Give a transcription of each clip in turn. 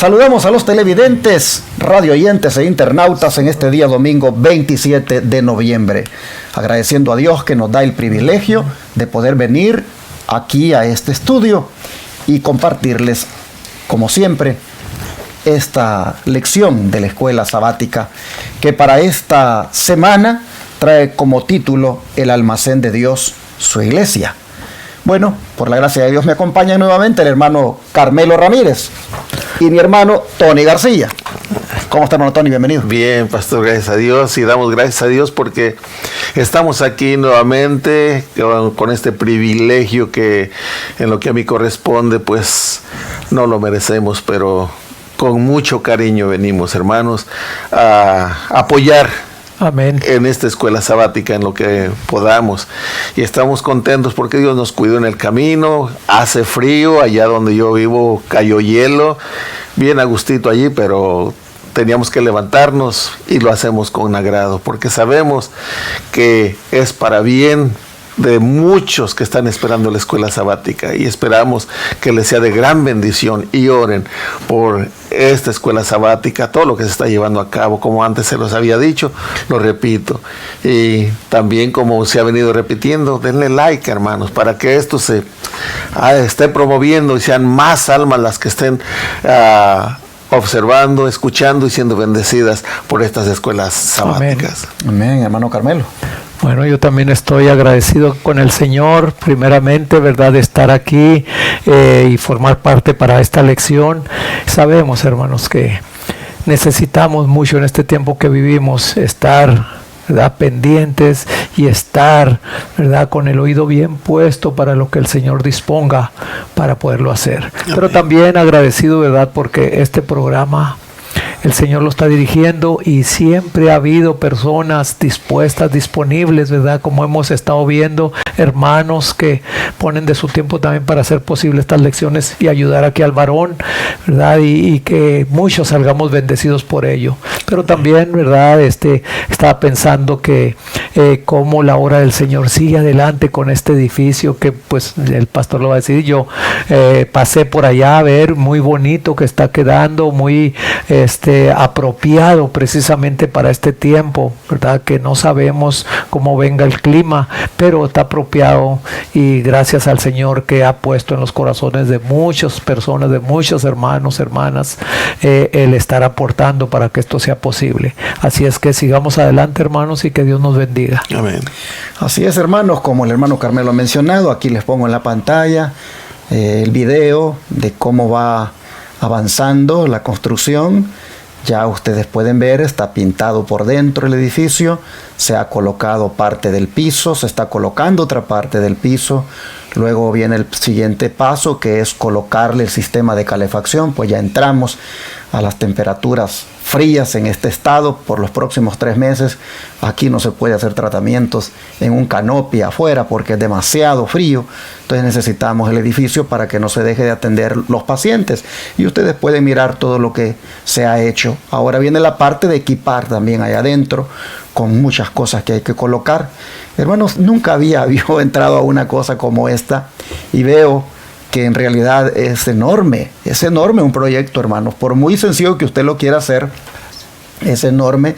Saludamos a los televidentes, radio oyentes e internautas en este día domingo 27 de noviembre, agradeciendo a Dios que nos da el privilegio de poder venir aquí a este estudio y compartirles, como siempre, esta lección de la escuela sabática que para esta semana trae como título El almacén de Dios, su iglesia. Bueno, por la gracia de Dios me acompaña nuevamente el hermano Carmelo Ramírez y mi hermano Tony García. ¿Cómo está, hermano Tony? Bienvenido. Bien, pastor, gracias a Dios, y damos gracias a Dios porque estamos aquí nuevamente con este privilegio que en lo que a mí corresponde, pues no lo merecemos, pero con mucho cariño venimos, hermanos, a apoyar. Amén. En esta escuela sabática, en lo que podamos. Y estamos contentos porque Dios nos cuidó en el camino. Hace frío, allá donde yo vivo cayó hielo, bien a gustito allí, pero teníamos que levantarnos y lo hacemos con agrado, porque sabemos que es para bien de muchos que están esperando la escuela sabática, y esperamos que les sea de gran bendición, y oren por esta escuela sabática, todo lo que se está llevando a cabo, como antes se los había dicho, lo repito, y también como se ha venido repitiendo, denle like, hermanos, para que esto se esté promoviendo y sean más almas las que estén observando, escuchando y siendo bendecidas por estas escuelas sabáticas. Amén, hermano Carmelo. Bueno, yo también estoy agradecido con el Señor, primeramente, ¿verdad?, de estar aquí y formar parte para esta lección. Sabemos, hermanos, que necesitamos mucho en este tiempo que vivimos estar, ¿verdad?, pendientes y estar, ¿verdad?, con el oído bien puesto para lo que el Señor disponga para poderlo hacer. Amén. Pero también agradecido, ¿verdad?, porque este programa el Señor lo está dirigiendo y siempre ha habido personas dispuestas, disponibles, ¿verdad? Como hemos estado viendo, hermanos que ponen de su tiempo también para hacer posible estas lecciones y ayudar aquí al varón, ¿verdad? Y que muchos salgamos bendecidos por ello. Pero también, ¿verdad? Estaba pensando que cómo la obra del Señor sigue adelante con este edificio que pues el pastor lo va a decir. Yo pasé por allá a ver, muy bonito que está quedando, muy apropiado precisamente para este tiempo, ¿verdad? Que no sabemos cómo venga el clima, pero está apropiado, y gracias al Señor que ha puesto en los corazones de muchas personas, de muchos hermanos, hermanas, el estar aportando para que esto sea posible. Así es que sigamos adelante, hermanos, y que Dios nos bendiga. Amén. Así es, hermanos, como el hermano Carmelo ha mencionado, aquí les pongo en la pantalla el video de cómo va avanzando la construcción. Ya ustedes pueden ver, está pintado por dentro el edificio, se ha colocado parte del piso, se está colocando otra parte del piso. Luego viene el siguiente paso, que es colocarle el sistema de calefacción, pues ya entramos a las temperaturas frías en este estado por los próximos 3 meses. Aquí no se puede hacer tratamientos en un canopy afuera porque es demasiado frío. Entonces necesitamos el edificio para que no se deje de atender los pacientes. Y ustedes pueden mirar todo lo que se ha hecho. Ahora viene la parte de equipar también allá adentro, con muchas cosas que hay que colocar. Hermanos, nunca había entrado a una cosa como esta y veo que en realidad es enorme un proyecto, hermanos. Por muy sencillo que usted lo quiera hacer, es enorme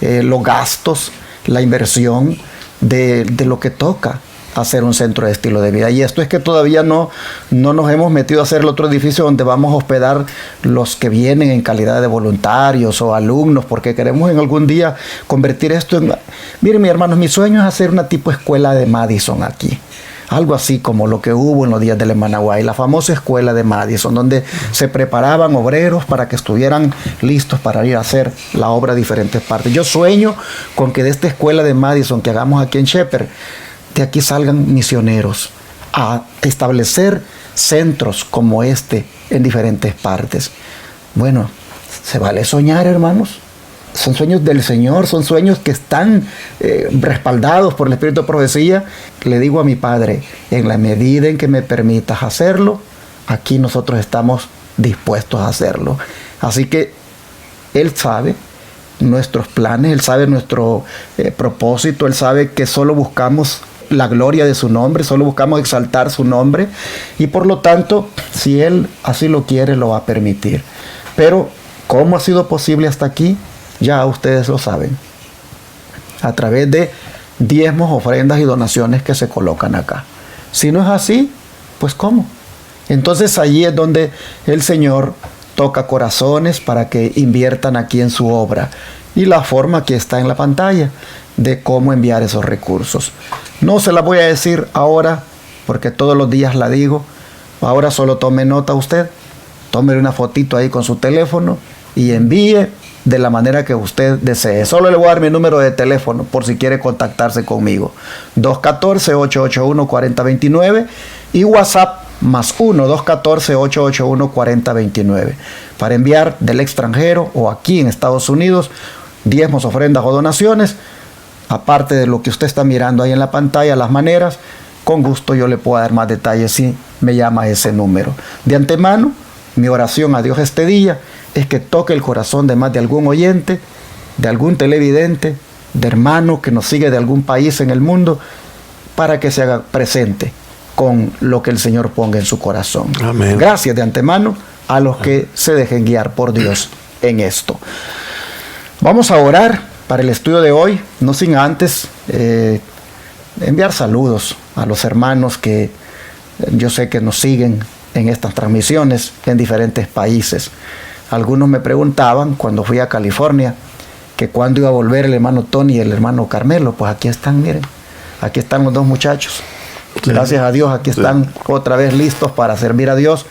los gastos, la inversión de lo que toca hacer un centro de estilo de vida. Y esto es que todavía no nos hemos metido a hacer el otro edificio donde vamos a hospedar los que vienen en calidad de voluntarios o alumnos, porque queremos en algún día convertir esto en... Miren, mis hermanos, mi sueño es hacer una tipo escuela de Madison aquí. Algo así como lo que hubo en los días del Emanaguay, la famosa escuela de Madison, donde se preparaban obreros para que estuvieran listos para ir a hacer la obra a diferentes partes. Yo sueño con que de esta escuela de Madison que hagamos aquí en Shepherd, de aquí salgan misioneros a establecer centros como este en diferentes partes. Bueno, se vale soñar, hermanos. Son sueños del Señor, son sueños que están respaldados por el Espíritu de Profecía. Le digo a mi Padre, en la medida en que me permitas hacerlo, aquí nosotros estamos dispuestos a hacerlo. Así que Él sabe nuestros planes, Él sabe nuestro propósito, Él sabe que solo buscamos la gloria de su nombre, solo buscamos exaltar su nombre, y por lo tanto, si Él así lo quiere, lo va a permitir. Pero, ¿cómo ha sido posible hasta aquí? Ya ustedes lo saben. A través de diezmos, ofrendas y donaciones que se colocan acá. Si no es así, pues ¿cómo? Entonces allí es donde el Señor toca corazones para que inviertan aquí en su obra. Y la forma que está en la pantalla de cómo enviar esos recursos. No se la voy a decir ahora, porque todos los días la digo. Ahora solo tome nota usted. Tómele una fotito ahí con su teléfono y envíe de la manera que usted desee. Solo le voy a dar mi número de teléfono por si quiere contactarse conmigo. 214-881-4029 y WhatsApp +1 214-881-4029 para enviar del extranjero o aquí en Estados Unidos diezmos, ofrendas o donaciones. Aparte de lo que usted está mirando ahí en la pantalla, las maneras, con gusto yo le puedo dar más detalles si me llama a ese número. De antemano, mi oración a Dios este día es que toque el corazón de más de algún oyente, de algún televidente, de hermano que nos sigue de algún país en el mundo, para que se haga presente con lo que el Señor ponga en su corazón. Amén. Gracias de antemano a los que se dejen guiar por Dios en esto. Vamos a orar para el estudio de hoy, no sin antes enviar saludos a los hermanos que yo sé que nos siguen en estas transmisiones en diferentes países. Algunos me preguntaban cuando fui a California que cuándo iba a volver el hermano Tony y el hermano Carmelo. Pues aquí están, miren, aquí están los dos muchachos. Sí. Gracias a Dios, aquí están otra vez listos para servir a Dios.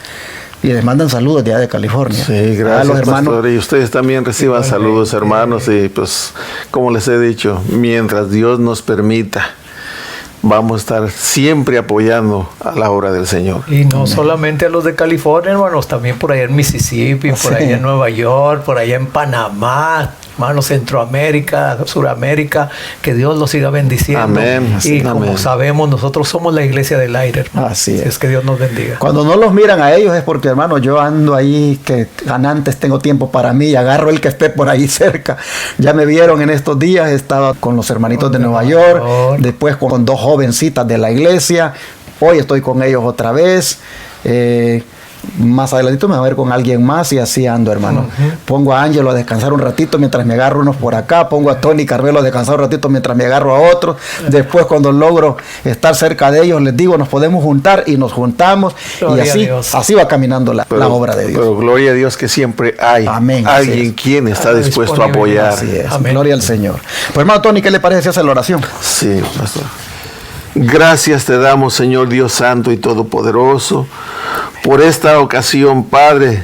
Y les mandan saludos de allá de California. Sí, gracias, a los hermanos. Pastor, y ustedes también reciban saludos, hermanos. Y pues, como les he dicho, mientras Dios nos permita, vamos a estar siempre apoyando a la obra del Señor. Y no solamente a los de California, hermanos, también por allá en Mississippi, por allá en Nueva York, por allá en Panamá, hermanos, Centroamérica, Suramérica, que Dios los siga bendiciendo. Amén. Y como sabemos, nosotros somos la iglesia del aire, hermano. Así es. Que Dios nos bendiga. Cuando no los miran a ellos es porque, hermano, yo ando ahí que antes tengo tiempo para mí y agarro el que esté por ahí cerca. Ya me vieron en estos días, estaba con los hermanitos de Nueva York, después con dos jovencitas de la iglesia, hoy estoy con ellos otra vez. Más adelantito me voy a ver con alguien más y así ando, hermano. Pongo a Ángelo a descansar un ratito mientras me agarro unos por acá. Pongo a Tony y Carmelo a descansar un ratito mientras me agarro a otros. Después, cuando logro estar cerca de ellos, les digo, nos podemos juntar y nos juntamos. Gloria y así va caminando la obra de Dios. Pero gloria a Dios que siempre hay alguien quien está dispuesto a apoyar. Así es. Gloria al Señor. Pues, hermano Tony, ¿qué le parece si hace la oración? Sí, pastor. Gracias te damos, Señor Dios Santo y Todopoderoso, por esta ocasión, Padre,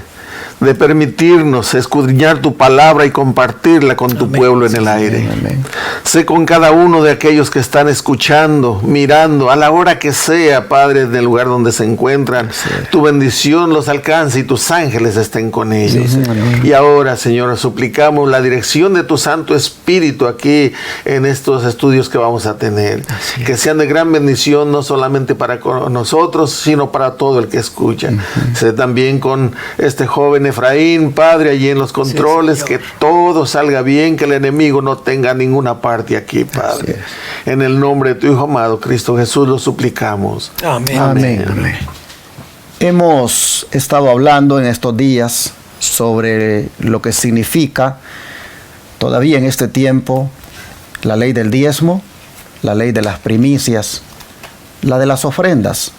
de permitirnos escudriñar tu palabra y compartirla con tu pueblo en el aire. Amén. Sé con cada uno de aquellos que están escuchando, mirando, a la hora que sea, Padre, del lugar donde se encuentran. Tu bendición los alcance y tus ángeles estén con ellos. Y ahora, Señor, suplicamos la dirección de tu Santo Espíritu aquí en estos estudios que vamos a tener. Que sean de gran bendición, no solamente para nosotros, sino para todo el que escucha. Sé también con este joven Efraín, Padre, allí en los controles, que todo salga bien, que el enemigo no tenga ninguna parte aquí, Padre. En el nombre de tu Hijo amado, Cristo Jesús, lo suplicamos. Amén. Amén. Amén. Hemos estado hablando en estos días sobre lo que significa todavía en este tiempo la ley del diezmo, la ley de las primicias, la de las ofrendas.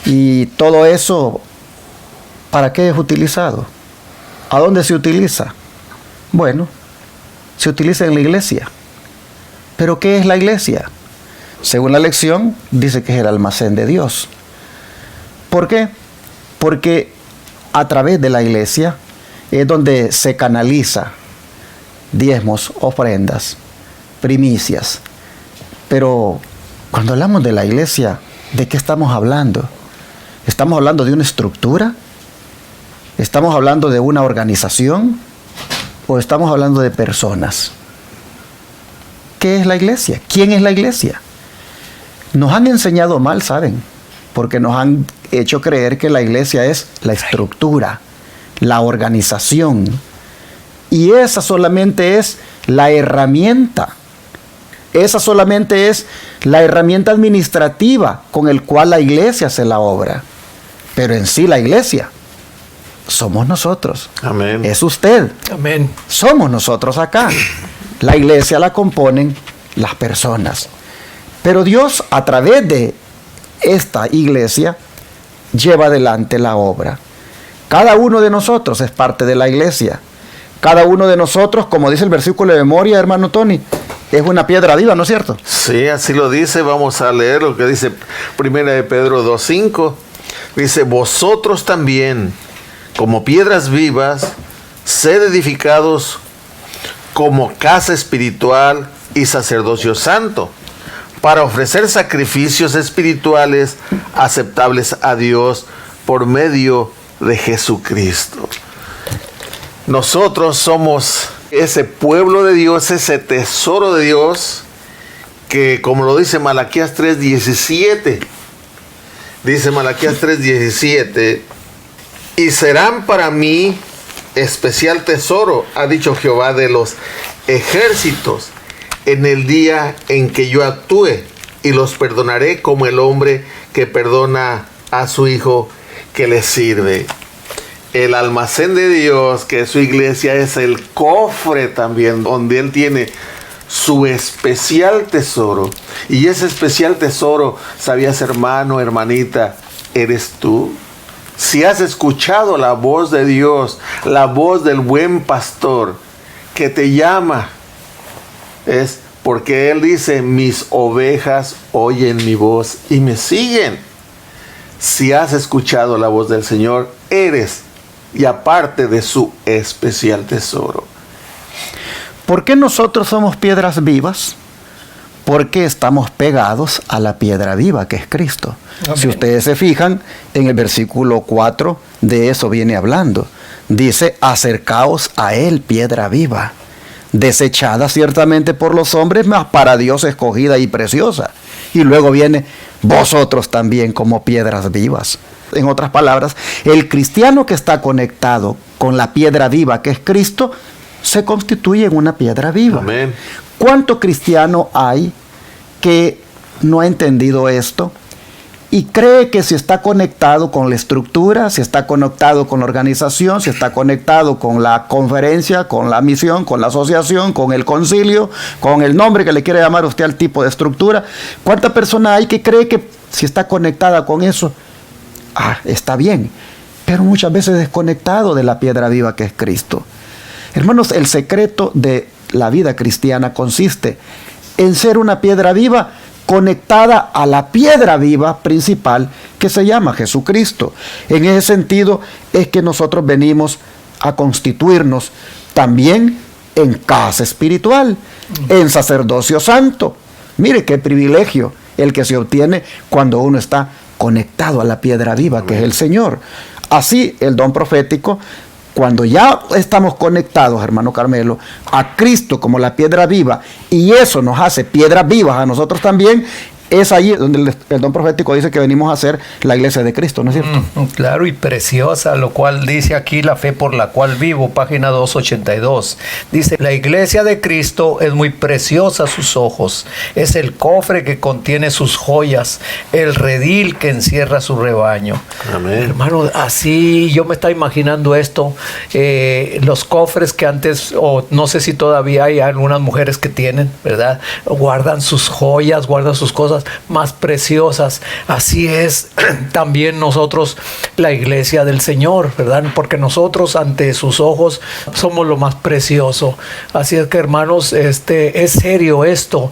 Y todo eso, ¿para qué es utilizado? ¿A dónde se utiliza? Bueno, se utiliza en la iglesia. ¿Pero qué es la iglesia? Según la lección, dice que es el almacén de Dios. ¿Por qué? Porque a través de la iglesia es donde se canaliza diezmos, ofrendas, primicias. Pero cuando hablamos de la iglesia, ¿de qué estamos hablando? ¿Estamos hablando de una estructura? ¿Estamos hablando de una organización? ¿O estamos hablando de personas? ¿Qué es la iglesia? ¿Quién es la iglesia? Nos han enseñado mal, ¿saben? Porque nos han hecho creer que la iglesia es la estructura, la organización. Y esa solamente es la herramienta. Esa solamente es la herramienta administrativa con el cual la iglesia hace la obra. Pero en sí la iglesia somos nosotros. Amén. Es usted. Amén. Somos nosotros acá. La iglesia la componen las personas. Pero Dios, a través de esta iglesia, lleva adelante la obra. Cada uno de nosotros es parte de la iglesia. Cada uno de nosotros, como dice el versículo de memoria, hermano Tony, es una piedra viva, ¿no es cierto? Sí, así lo dice. Vamos a leer lo que dice 1 de Pedro 2:5. Dice, vosotros también, como piedras vivas, sed edificados como casa espiritual y sacerdocio santo, para ofrecer sacrificios espirituales aceptables a Dios por medio de Jesucristo. Nosotros somos ese pueblo de Dios, ese tesoro de Dios, que como lo dice Malaquías 3:17, dice Malaquías 3:17, y serán para mí especial tesoro, ha dicho Jehová de los ejércitos, en el día en que yo actúe, y los perdonaré como el hombre que perdona a su hijo que le sirve. El almacén de Dios, que es su iglesia, es el cofre también, donde Él tiene su especial tesoro. Y ese especial tesoro, ¿sabías, hermano, hermanita? Eres tú. Si has escuchado la voz de Dios, la voz del buen pastor que te llama, es porque Él dice, mis ovejas oyen mi voz y me siguen. Si has escuchado la voz del Señor, eres y aparte de su especial tesoro. ¿Por qué nosotros somos piedras vivas? Porque estamos pegados a la piedra viva que es Cristo. Amén. Si ustedes se fijan, en el versículo 4 de eso viene hablando. Dice, acercaos a Él, piedra viva, desechada ciertamente por los hombres, mas para Dios escogida y preciosa. Y luego viene, vosotros también como piedras vivas. En otras palabras, el cristiano que está conectado con la piedra viva que es Cristo, se constituye en una piedra viva. Amén. ¿Cuánto cristiano hay que no ha entendido esto y cree que si está conectado con la estructura, si está conectado con la organización, si está conectado con la conferencia, con la misión, con la asociación, con el concilio, con el nombre que le quiere llamar usted al tipo de estructura? ¿Cuánta persona hay que cree que si está conectada con eso, está bien, pero muchas veces desconectado de la piedra viva que es Cristo? Hermanos, el secreto de la vida cristiana consiste en ser una piedra viva conectada a la piedra viva principal que se llama Jesucristo. En ese sentido es que nosotros venimos a constituirnos también en casa espiritual, en sacerdocio santo. Mire qué privilegio el que se obtiene cuando uno está conectado a la piedra viva que es el Señor. Así el don profético, cuando ya estamos conectados, hermano Carmelo, a Cristo como la piedra viva, y eso nos hace piedras vivas a nosotros también, es ahí donde el don profético dice que venimos a ser la iglesia de Cristo, ¿no es cierto? Claro, y preciosa, lo cual dice aquí la fe por la cual vivo, página 282. Dice, la iglesia de Cristo es muy preciosa a sus ojos, es el cofre que contiene sus joyas, el redil que encierra su rebaño. Amén. Hermano, así yo me estaba imaginando esto, los cofres que antes, o no sé si todavía hay algunas mujeres que tienen, ¿verdad? Guardan sus joyas, guardan sus cosas más preciosas. Así es también nosotros, la iglesia del Señor, ¿verdad? Porque nosotros ante sus ojos somos lo más precioso. Así es que, hermanos, es serio esto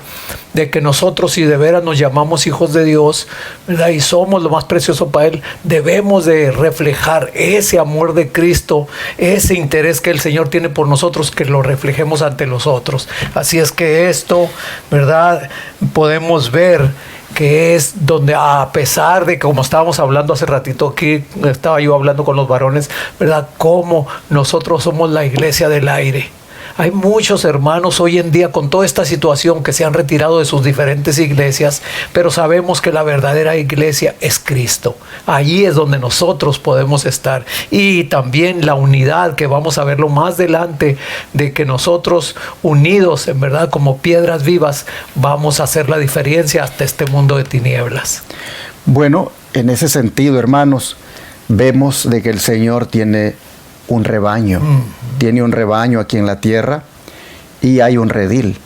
de que nosotros, si de veras nos llamamos hijos de Dios, ¿verdad? Y somos lo más precioso para Él, debemos de reflejar ese amor de Cristo, ese interés que el Señor tiene por nosotros, que lo reflejemos ante los otros. Así es que esto, ¿verdad? Podemos ver que es donde, a pesar de que, como estábamos hablando hace ratito aquí, estaba yo hablando con los varones, ¿verdad? Cómo nosotros somos la iglesia del aire. Hay muchos hermanos hoy en día con toda esta situación que se han retirado de sus diferentes iglesias, pero sabemos que la verdadera iglesia es Cristo. Allí es donde nosotros podemos estar. Y también la unidad, que vamos a verlo más adelante, de que nosotros unidos, en verdad, como piedras vivas, vamos a hacer la diferencia hasta este mundo de tinieblas. Bueno, en ese sentido, hermanos, vemos de que el Señor tiene un rebaño, tiene un rebaño aquí en la tierra y hay un redil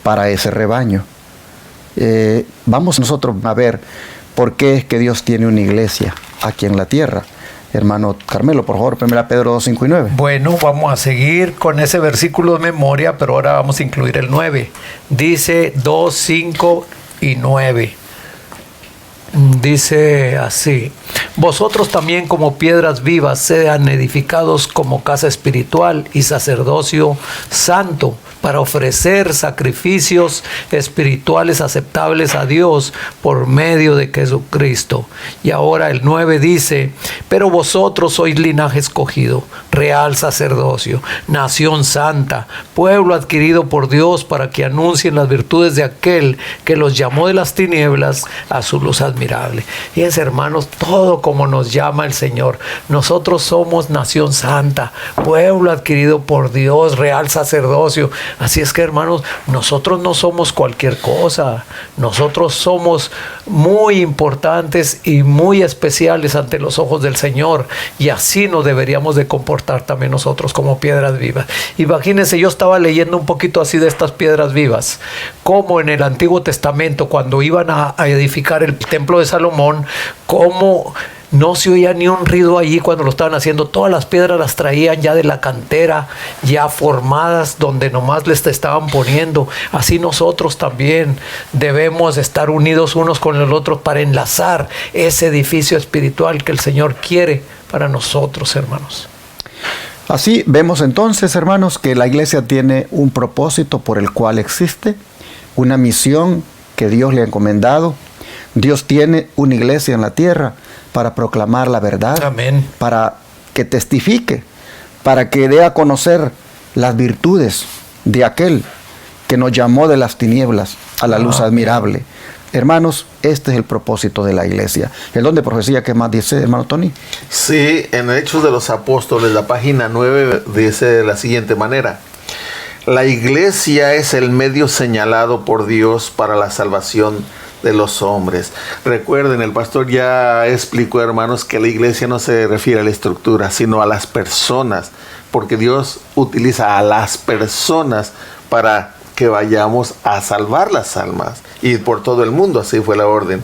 para ese rebaño. Vamos nosotros a ver por qué es que Dios tiene una iglesia aquí en la tierra. Hermano Carmelo, por favor, 1 Pedro 2, 5 y 9. Bueno, vamos a seguir con ese versículo de memoria, pero ahora vamos a incluir el 9. Dice 2, 5 y 9. Dice así: vosotros también como piedras vivas sean edificados como casa espiritual y sacerdocio santo, para ofrecer sacrificios espirituales aceptables a Dios por medio de Jesucristo. Y ahora el 9 dice: pero vosotros sois linaje escogido, real sacerdocio, nación santa, pueblo adquirido por Dios, para que anuncien las virtudes de aquel que los llamó de las tinieblas a su luz admirable. Fíjense, hermanos, todo como nos llama el Señor. Nosotros somos nación santa, pueblo adquirido por Dios, real sacerdocio. Así es que, hermanos, nosotros no somos cualquier cosa. Nosotros somos muy importantes y muy especiales ante los ojos del Señor. Y así nos deberíamos de comportar también nosotros como piedras vivas. Imagínense, yo estaba leyendo un poquito así de estas piedras vivas. Como en el Antiguo Testamento, cuando iban a edificar el templo de Salomón, como no se oía ni un ruido allí cuando lo estaban haciendo. Todas las piedras las traían ya de la cantera, ya formadas, donde nomás les estaban poniendo. Así nosotros también debemos estar unidos unos con los otros para enlazar ese edificio espiritual que el Señor quiere para nosotros, hermanos. Así vemos entonces, hermanos, que la iglesia tiene un propósito por el cual existe, una misión que Dios le ha encomendado. Dios tiene una iglesia en la tierra para proclamar la verdad, amén, para que testifique, para que dé a conocer las virtudes de aquel que nos llamó de las tinieblas a la luz admirable. Hermanos, este es el propósito de la iglesia. El don de profecía, ¿qué más dice, hermano Tony? Sí, en Hechos de los Apóstoles, la página 9, dice de la siguiente manera: la iglesia es el medio señalado por Dios para la salvación de los hombres. Recuerden, el pastor ya explicó, hermanos, que la iglesia no se refiere a la estructura, sino a las personas, porque Dios utiliza a las personas para que vayamos a salvar las almas, y por todo el mundo. Así fue la orden.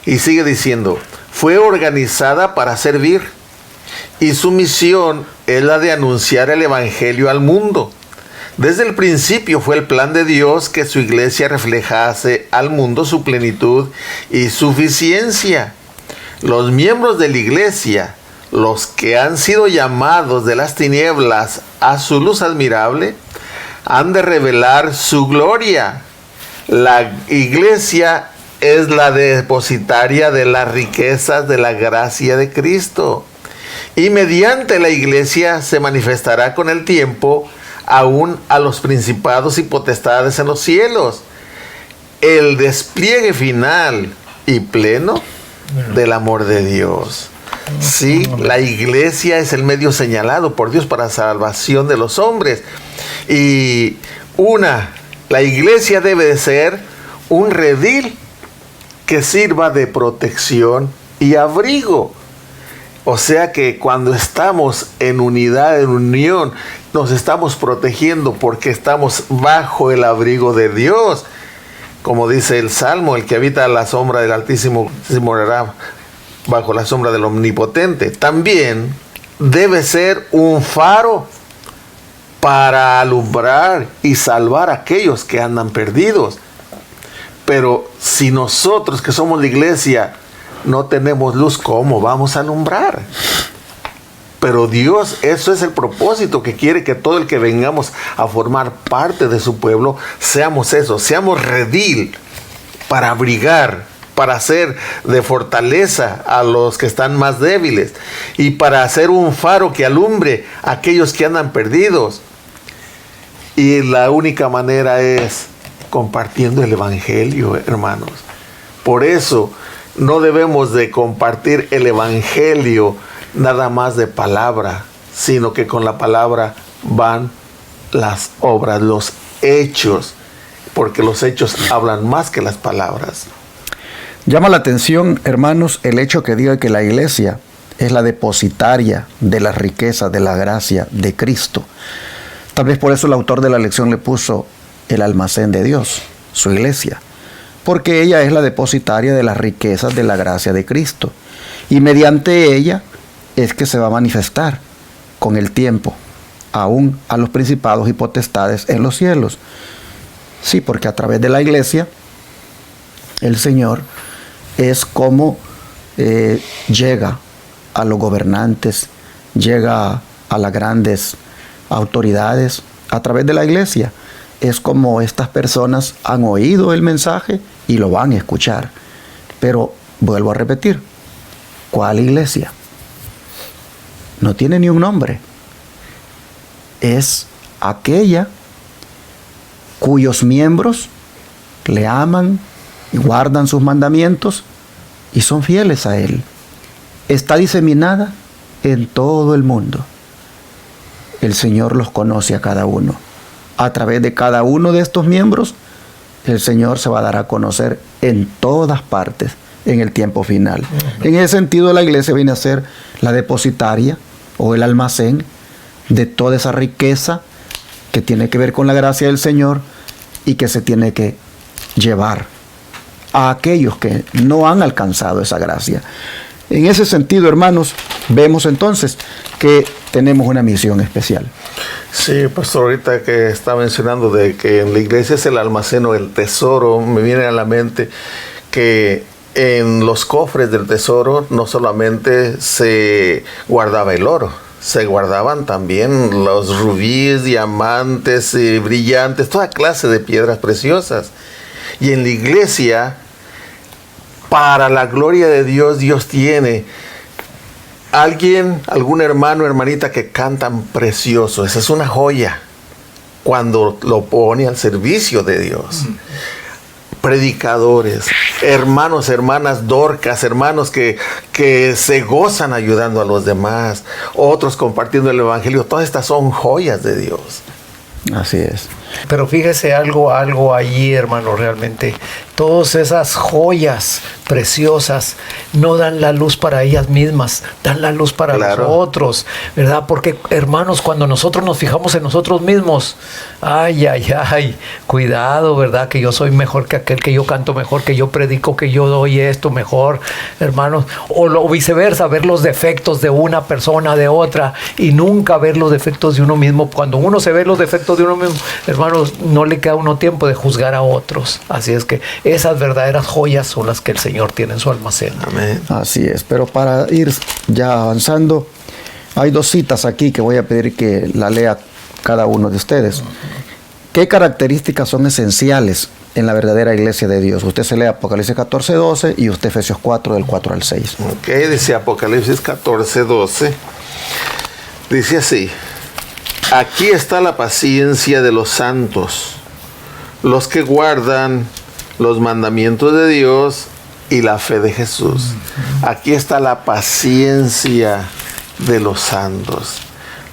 Y sigue diciendo: fue organizada para servir, y su misión es la de anunciar el evangelio al mundo. Desde el principio fue el plan de Dios que su iglesia reflejase al mundo su plenitud y suficiencia. Los miembros de la iglesia, los que han sido llamados de las tinieblas a su luz admirable, han de revelar su gloria. La iglesia es la depositaria de las riquezas de la gracia de Cristo. Y mediante la iglesia se manifestará con el tiempo aún a los principados y potestades en los cielos el despliegue final y pleno del amor de Dios. Sí, la iglesia es el medio señalado por Dios para la salvación de los hombres. Y la iglesia debe de ser un redil que sirva de protección y abrigo. O sea que cuando estamos en unidad, en unión, nos estamos protegiendo porque estamos bajo el abrigo de Dios. Como dice el Salmo: el que habita a la sombra del Altísimo se morará bajo la sombra del Omnipotente. También debe ser un faro para alumbrar y salvar a aquellos que andan perdidos. Pero si nosotros, que somos la iglesia, no tenemos luz, ¿cómo vamos a alumbrar? Pero Dios, eso es el propósito que quiere, que todo el que vengamos a formar parte de su pueblo, seamos eso, seamos redil para abrigar, para hacer de fortaleza a los que están más débiles y para hacer un faro que alumbre a aquellos que andan perdidos. Y la única manera es compartiendo el evangelio, hermanos. Por eso no debemos de compartir el evangelio nada más de palabra, sino que con la palabra van las obras, los hechos, porque los hechos hablan más que las palabras. Llama la atención, hermanos, el hecho que diga que la iglesia es la depositaria de la riqueza, de la gracia de Cristo. Tal vez por eso el autor de la lección le puso el almacén de Dios, su iglesia, porque ella es la depositaria de las riquezas de la gracia de Cristo. Y mediante ella es que se va a manifestar con el tiempo, aún a los principados y potestades en los cielos. Sí, porque a través de la iglesia, el Señor es como llega a los gobernantes, llega a las grandes autoridades a través de la iglesia. Es como estas personas han oído el mensaje y lo van a escuchar. Pero vuelvo a repetir, ¿cuál iglesia? No tiene ni un nombre. Es aquella cuyos miembros le aman y guardan sus mandamientos y son fieles a Él. Está diseminada en todo el mundo. El Señor los conoce a cada uno. A través de cada uno de estos miembros, el Señor se va a dar a conocer en todas partes en el tiempo final. En ese sentido, la iglesia viene a ser la depositaria o el almacén de toda esa riqueza que tiene que ver con la gracia del Señor y que se tiene que llevar a aquellos que no han alcanzado esa gracia. En ese sentido, hermanos, vemos entonces que tenemos una misión especial. Sí, pastor, ahorita que está mencionando de que en la iglesia es el almacén o el tesoro, me viene a la mente que en los cofres del tesoro no solamente se guardaba el oro, se guardaban también los rubíes, diamantes, brillantes, toda clase de piedras preciosas. Y en la iglesia, para la gloria de Dios, Dios tiene algún hermano o hermanita que cantan precioso. Esa es una joya cuando lo pone al servicio de Dios. Predicadores, hermanos, hermanas dorcas, hermanos que se gozan ayudando a los demás, otros compartiendo el evangelio. Todas estas son joyas de Dios. Así es. Pero fíjese algo allí, hermano, realmente. Todas esas joyas preciosas no dan la luz para ellas mismas, dan la luz para los otros, ¿verdad? Porque, hermanos, cuando nosotros nos fijamos en nosotros mismos, ay, cuidado, ¿verdad? Que yo soy mejor que aquel, que yo canto mejor, que yo predico, que yo doy esto mejor, hermanos. O viceversa, ver los defectos de una persona, de otra, y nunca ver los defectos de uno mismo. Cuando uno se ve los defectos de uno mismo, hermanos, no le queda a uno tiempo de juzgar a otros. Así es que esas verdaderas joyas son las que el Señor tiene en su almacén. Amén. Así es, pero para ir ya avanzando, hay dos citas aquí que voy a pedir que la lea cada uno de ustedes. ¿Qué características son esenciales en la verdadera iglesia de Dios? Usted se lee Apocalipsis 14:12 y usted Efesios 4, del 4 al 6. Ok, dice Apocalipsis 14:12. Dice así: aquí está la paciencia de los santos, los que guardan los mandamientos de Dios y la fe de Jesús. Aquí está la paciencia de los santos.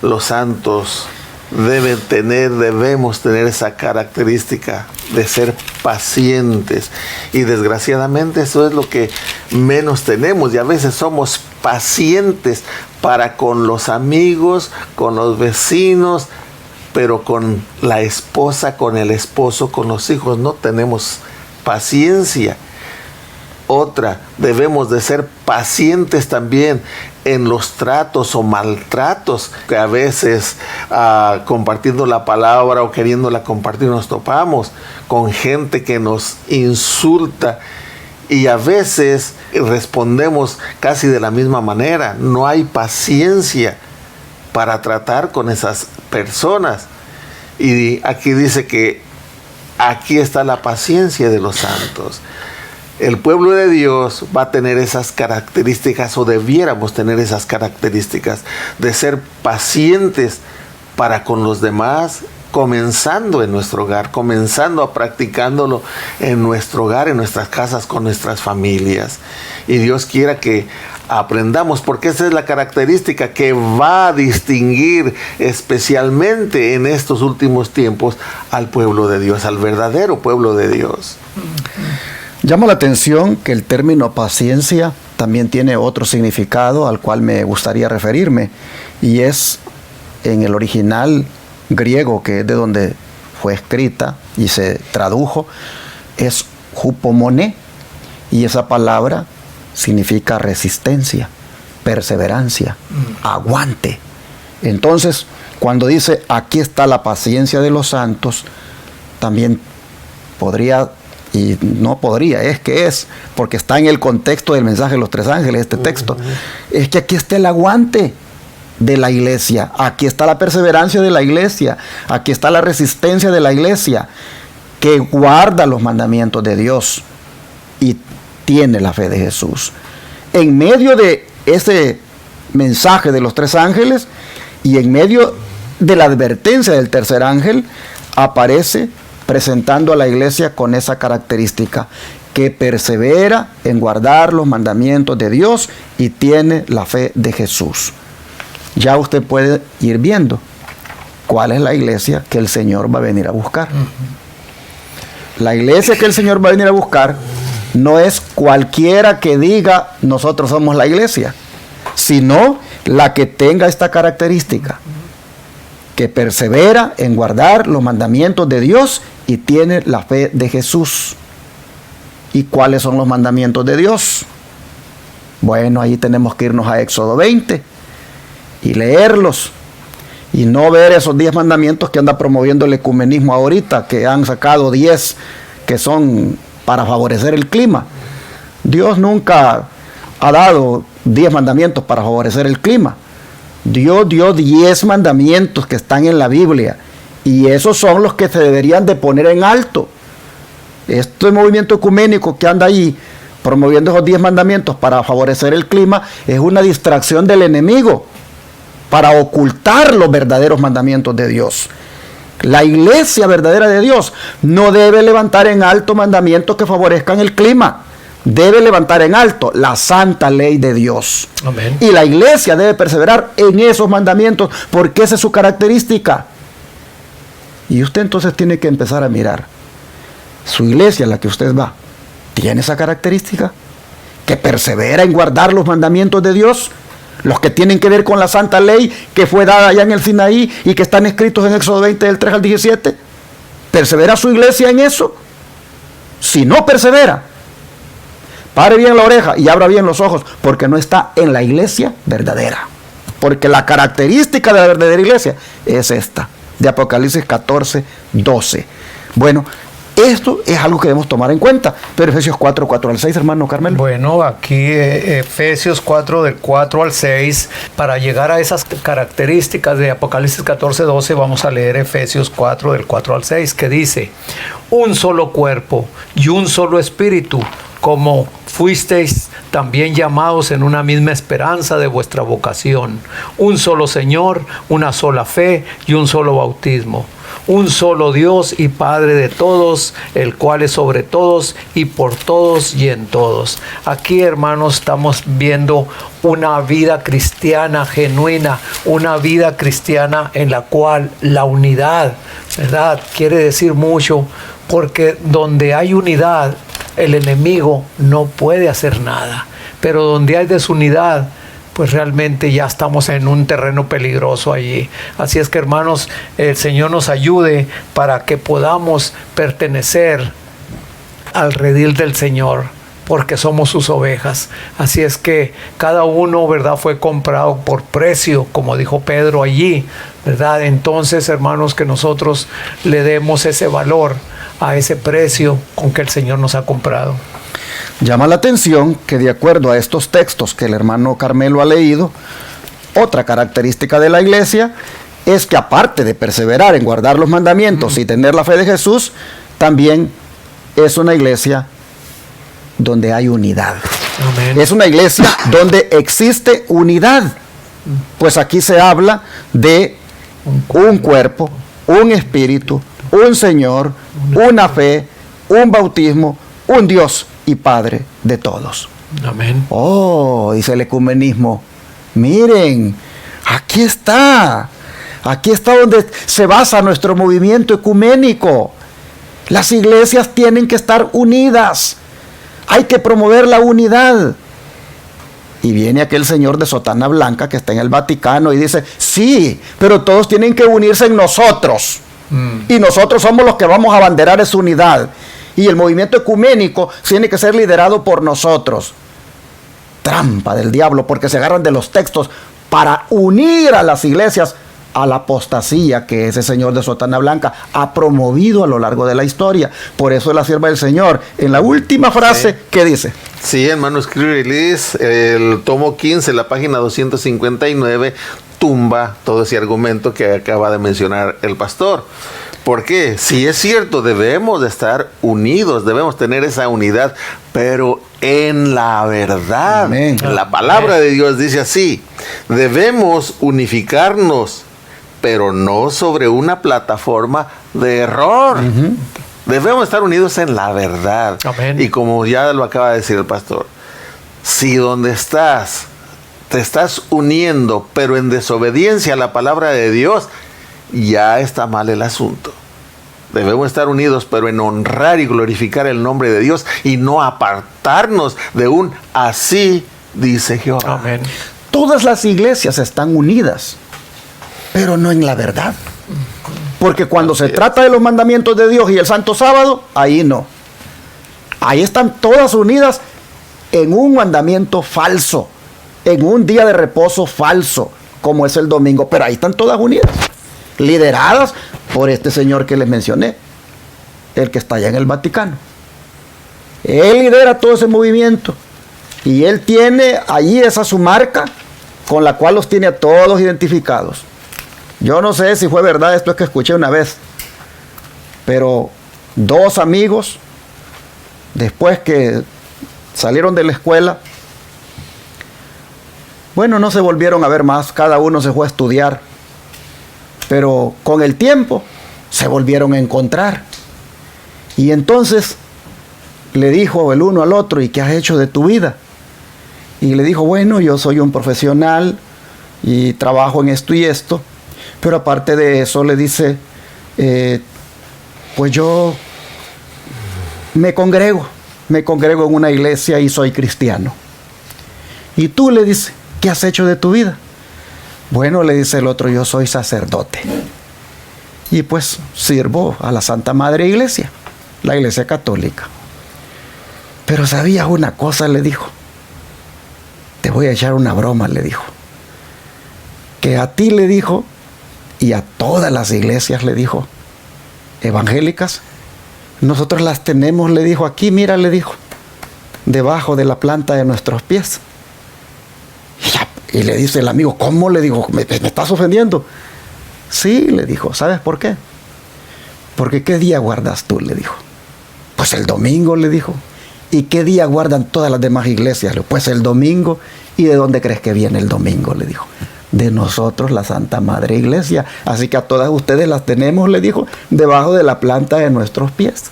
Los santos debemos tener esa característica de ser pacientes, y desgraciadamente eso es lo que menos tenemos, y a veces somos pacientes para con los amigos, con los vecinos, pero con la esposa, con el esposo, con los hijos no tenemos paciencia. Otra, debemos de ser pacientes también en los tratos o maltratos que a veces compartiendo la palabra o queriéndola compartir nos topamos con gente que nos insulta, y a veces respondemos casi de la misma manera. No hay paciencia para tratar con esas personas. Y aquí dice que aquí está la paciencia de los santos. El pueblo de Dios va a tener esas características, o debiéramos tener esas características de ser pacientes para con los demás, comenzando en nuestro hogar, comenzando a practicándolo en nuestro hogar, en nuestras casas, con nuestras familias. Y Dios quiera que aprendamos, porque esa es la característica que va a distinguir especialmente en estos últimos tiempos al pueblo de Dios, al verdadero pueblo de Dios. Llama la atención que el término paciencia también tiene otro significado al cual me gustaría referirme, y es en el original griego, que es de donde fue escrita y se tradujo, es hupomone, y esa palabra significa resistencia, perseverancia, aguante. Entonces, cuando dice aquí está la paciencia de los santos, también podría, y no podría, es que es, porque está en el contexto del mensaje de los tres ángeles, este texto, es que aquí está el aguante de la iglesia, aquí está la perseverancia de la iglesia, aquí está la resistencia de la iglesia, que guarda los mandamientos de Dios y tiene la fe de Jesús. En medio de ese mensaje de los tres ángeles y en medio de la advertencia del tercer ángel, aparece presentando a la iglesia con esa característica, que persevera en guardar los mandamientos de Dios y tiene la fe de Jesús. Ya usted puede ir viendo cuál es la iglesia que el Señor va a venir a buscar. La iglesia que el Señor va a venir a buscar no es cualquiera que diga nosotros somos la iglesia, sino la que tenga esta característica, que persevera en guardar los mandamientos de Dios y tiene la fe de Jesús. ¿Y cuáles son los mandamientos de Dios? Bueno, ahí tenemos que irnos a Éxodo 20 y leerlos, y no ver esos 10 mandamientos que anda promoviendo el ecumenismo ahorita, que han sacado 10 que son para favorecer el clima. Dios nunca ha dado 10 mandamientos para favorecer el clima. Dios dio 10 mandamientos que están en la Biblia, y esos son los que se deberían de poner en alto. Este movimiento ecuménico que anda ahí promoviendo esos 10 mandamientos para favorecer el clima es una distracción del enemigo para ocultar los verdaderos mandamientos de Dios. La iglesia verdadera de Dios no debe levantar en alto mandamientos que favorezcan el clima. Debe levantar en alto la santa ley de Dios. Amén. Y la iglesia debe perseverar en esos mandamientos, porque esa es su característica. Y usted entonces tiene que empezar a mirar. Su iglesia, a la que usted va, ¿tiene esa característica? ¿Que persevera en guardar los mandamientos de Dios? Los que tienen que ver con la santa ley que fue dada allá en el Sinaí y que están escritos en Éxodo 20 del 3 al 17. ¿Persevera su iglesia en eso? Si no persevera, pare bien la oreja y abra bien los ojos, porque no está en la iglesia verdadera. Porque la característica de la verdadera iglesia es esta, de Apocalipsis 14, 12. Bueno, esto es algo que debemos tomar en cuenta. Pero Efesios 4, 4 al 6, hermano Carmelo. Bueno, aquí Efesios 4, del 4 al 6, para llegar a esas características de Apocalipsis 14, 12, vamos a leer Efesios 4, del 4 al 6, que dice: un solo cuerpo y un solo espíritu, como fuisteis también llamados en una misma esperanza de vuestra vocación. Un solo Señor, una sola fe y un solo bautismo. Un solo Dios y Padre de todos, el cual es sobre todos y por todos y en todos. Aquí, hermanos, estamos viendo una vida cristiana genuina, una vida cristiana en la cual la unidad, ¿verdad?, quiere decir mucho, porque donde hay unidad, el enemigo no puede hacer nada. Pero donde hay desunidad, pues realmente ya estamos en un terreno peligroso allí. Así es que, hermanos, el Señor nos ayude para que podamos pertenecer al redil del Señor, porque somos sus ovejas. Así es que cada uno, ¿verdad?, fue comprado por precio, como dijo Pedro allí, ¿verdad? Entonces, hermanos, que nosotros le demos ese valor a ese precio con que el Señor nos ha comprado. Llama la atención que, de acuerdo a estos textos que el hermano Carmelo ha leído, otra característica de la iglesia es que, aparte de perseverar en guardar los mandamientos y tener la fe de Jesús, también es una iglesia donde hay unidad. Amén. Es una iglesia donde existe unidad. Pues aquí se habla de un cuerpo, un espíritu, un Señor, una fe, un bautismo, un Dios y Padre de todos. Amén. Oh, dice el ecumenismo, miren, aquí está donde se basa nuestro movimiento ecuménico. Las iglesias tienen que estar unidas, hay que promover la unidad. Y viene aquel señor de sotana blanca que está en el Vaticano y dice, sí, pero todos tienen que unirse en nosotros. Y nosotros somos los que vamos a abanderar esa unidad. Y el movimiento ecuménico tiene que ser liderado por nosotros. Trampa del diablo, porque se agarran de los textos para unir a las iglesias a la apostasía que ese señor de sotana blanca ha promovido a lo largo de la historia. Por eso es la sierva del Señor, en la última frase, ¿qué dice? Sí, hermano, Scripture Release, el tomo 15, la página 259, tumba todo ese argumento que acaba de mencionar el pastor. ¿Por qué? Si es cierto, debemos de estar unidos, debemos tener esa unidad, pero en la verdad. Amén. La palabra de Dios dice así, debemos unificarnos, pero no sobre una plataforma de error. Debemos estar unidos en la verdad. Amén. Y como ya lo acaba de decir el pastor, si donde estás, te estás uniendo, pero en desobediencia a la palabra de Dios, ya está mal el asunto. Debemos estar unidos, pero en honrar y glorificar el nombre de Dios y no apartarnos de un así dice Jehová. Amén. Todas las iglesias están unidas, pero no en la verdad. Porque cuando se trata de los mandamientos de Dios y el Santo Sábado, ahí no. Ahí están todas unidas en un mandamiento falso, en un día de reposo falso, como es el domingo. Pero ahí están todas unidas, lideradas por este señor que les mencioné, el que está allá en el Vaticano. Él lidera todo ese movimiento y él tiene allí esa su marca con la cual los tiene a todos identificados. Yo no sé si fue verdad esto que escuché una vez, pero dos amigos, después que salieron de la escuela, bueno, no se volvieron a ver más, cada uno se fue a estudiar, pero con el tiempo se volvieron a encontrar. Y entonces le dijo el uno al otro, ¿y qué has hecho de tu vida? Y le dijo, bueno, yo soy un profesional y trabajo en esto y esto, pero aparte de eso le dice, pues yo me congrego en una iglesia y soy cristiano. Y tú, le dice, ¿qué has hecho de tu vida? Bueno, le dice el otro, yo soy sacerdote. Y pues sirvo a la Santa Madre Iglesia, la Iglesia Católica. Pero ¿sabías una cosa? Le dijo. Te voy a echar una broma, le dijo. Que a ti, le dijo, y a todas las iglesias, le dijo, evangélicas, nosotros las tenemos, le dijo, aquí, mira, le dijo, debajo de la planta de nuestros pies. Y le dice el amigo, ¿cómo? Le dijo, ¿me estás ofendiendo? Sí, le dijo, ¿sabes por qué? Porque ¿qué día guardas tú? Le dijo. Pues el domingo, le dijo. ¿Y qué día guardan todas las demás iglesias? Pues el domingo. ¿Y de dónde crees que viene el domingo? Le dijo. De nosotros, la Santa Madre Iglesia. Así que a todas ustedes las tenemos, le dijo, debajo de la planta de nuestros pies.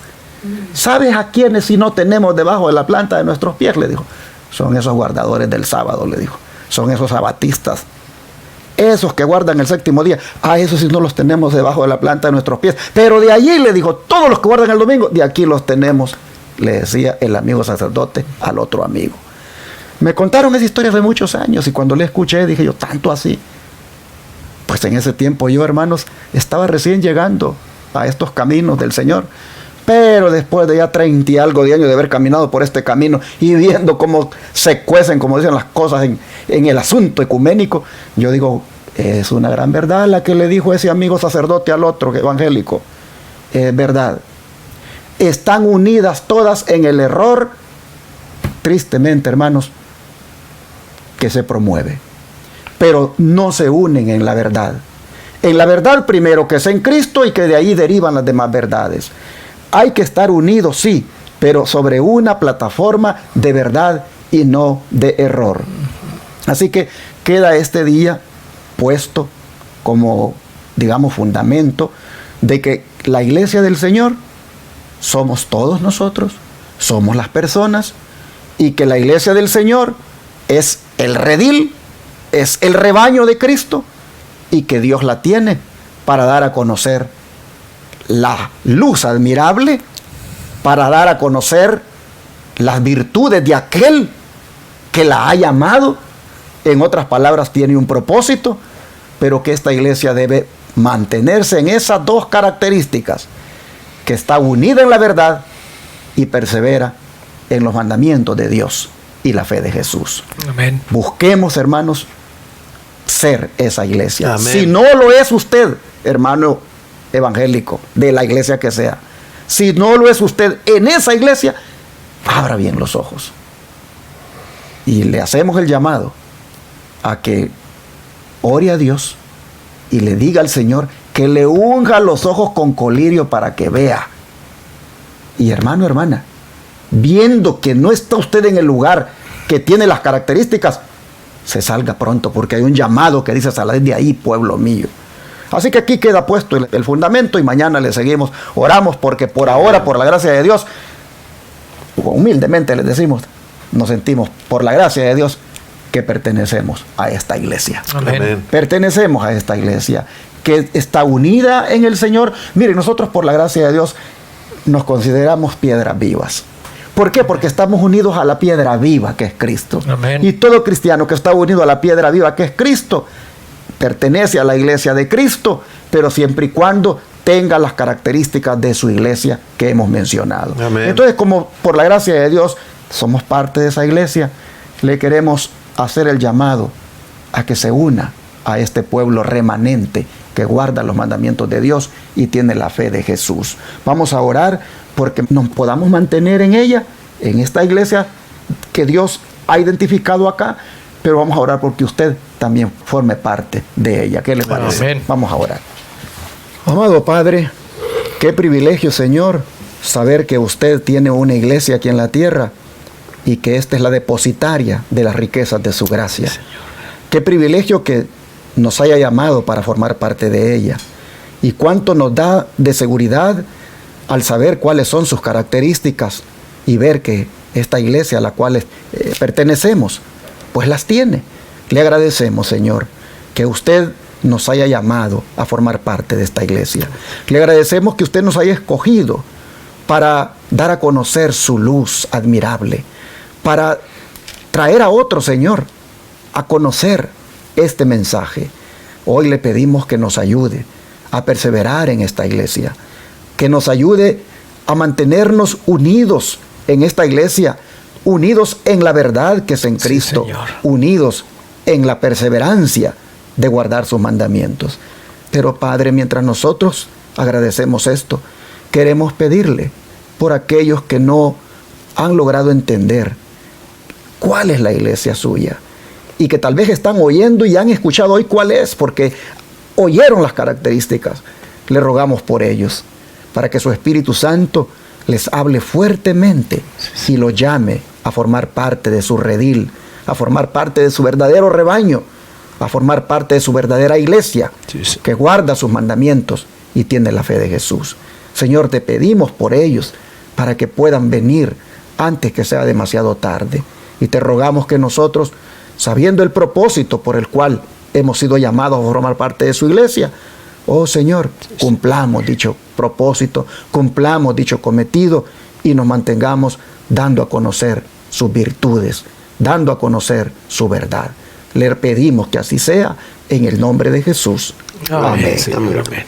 ¿Sabes a quiénes si no tenemos debajo de la planta de nuestros pies? Le dijo. Son esos guardadores del sábado, le dijo. Son esos sabatistas. Esos que guardan el séptimo día. A esos sí no los tenemos debajo de la planta de nuestros pies. Pero de allí, le dijo, todos los que guardan el domingo, de aquí los tenemos. Le decía el amigo sacerdote al otro amigo. Me contaron esa historia hace muchos años y cuando le escuché dije yo, ¿tanto así? Pues en ese tiempo yo, hermanos, estaba recién llegando a estos caminos del Señor. Pero después de ya 30 y algo de años de haber caminado por este camino y viendo cómo se cuecen, como dicen las cosas en el asunto ecuménico, yo digo, es una gran verdad la que le dijo ese amigo sacerdote al otro evangélico. Es verdad. Están unidas todas en el error, tristemente, hermanos, que se promueve. Pero no se unen en la verdad. En la verdad primero, que es en Cristo, y que de ahí derivan las demás verdades. Hay que estar unidos, sí, pero sobre una plataforma de verdad y no de error. Así que queda este día puesto como, digamos, fundamento de que la iglesia del Señor somos todos nosotros, somos las personas, y que la iglesia del Señor es el redil, es el rebaño de Cristo, y que Dios la tiene para dar a conocer la luz admirable, para dar a conocer las virtudes de aquel que la ha llamado En otras palabras, tiene un propósito, pero que esta iglesia debe mantenerse en esas dos características, que está unida en la verdad y persevera en los mandamientos de Dios y la fe de Jesús. Amén. Busquemos, hermanos, ser esa iglesia. Amén. Si no lo es usted, hermano evangélico, de la iglesia que sea, si no lo es usted en esa iglesia, abra bien los ojos. Y le hacemos el llamado a que ore a Dios y le diga al Señor que le unja los ojos con colirio para que vea. Y hermano, hermana, viendo que no está usted en el lugar que tiene las características, se salga pronto, porque hay un llamado que dice: salid de ahí, pueblo mío. Así que aquí queda puesto el fundamento, y mañana le seguimos. Oramos porque por ahora, por la gracia de Dios, humildemente les decimos, nos sentimos por la gracia de Dios que pertenecemos a esta iglesia. Amén. Pertenecemos a esta iglesia que está unida en el Señor. Mire, nosotros por la gracia de Dios nos consideramos piedras vivas. ¿Por qué? Porque estamos unidos a la piedra viva que es Cristo. Amén. Y todo cristiano que está unido a la piedra viva que es Cristo pertenece a la iglesia de Cristo, pero siempre y cuando tenga las características de su iglesia que hemos mencionado. Amén. Entonces, como por la gracia de Dios somos parte de esa iglesia, le queremos hacer el llamado a que se una a este pueblo remanente que guarda los mandamientos de Dios y tiene la fe de Jesús. Vamos a orar porque nos podamos mantener en ella, en esta iglesia que Dios ha identificado acá, pero vamos a orar porque usted también forme parte de ella. ¿Qué le parece? Amén. Vamos a orar. Amado Padre, qué privilegio, Señor, saber que usted tiene una iglesia aquí en la tierra y que esta es la depositaria de las riquezas de su gracia. Qué privilegio que nos haya llamado para formar parte de ella. Y cuánto nos da de seguridad al saber cuáles son sus características y ver que esta iglesia a la cual pertenecemos, pues las tiene. Le agradecemos, Señor, que usted nos haya llamado a formar parte de esta iglesia. Le agradecemos que usted nos haya escogido para dar a conocer su luz admirable, para traer a otro, Señor, a conocer este mensaje. Hoy le pedimos que nos ayude a perseverar en esta iglesia, que nos ayude a mantenernos unidos en esta iglesia, unidos en la verdad que es en Cristo, Señor. Unidos en la perseverancia de guardar sus mandamientos. Pero Padre, mientras nosotros agradecemos esto, queremos pedirle por aquellos que no han logrado entender cuál es la iglesia suya y que tal vez están oyendo y han escuchado hoy cuál es, porque oyeron las características. Le rogamos por ellos, para que su Espíritu Santo les hable fuertemente y los llame a formar parte de su redil, a formar parte de su verdadero rebaño, a formar parte de su verdadera iglesia, que guarda sus mandamientos y tiene la fe de Jesús. Señor, te pedimos por ellos, para que puedan venir antes que sea demasiado tarde. Y te rogamos que nosotros, sabiendo el propósito por el cual hemos sido llamados a formar parte de su iglesia, oh Señor, cumplamos dicho propósito, cumplamos dicho cometido y nos mantengamos dando a conocer sus virtudes, dando a conocer su verdad. Le pedimos que así sea en el nombre de Jesús. Amén. Amén. Amén.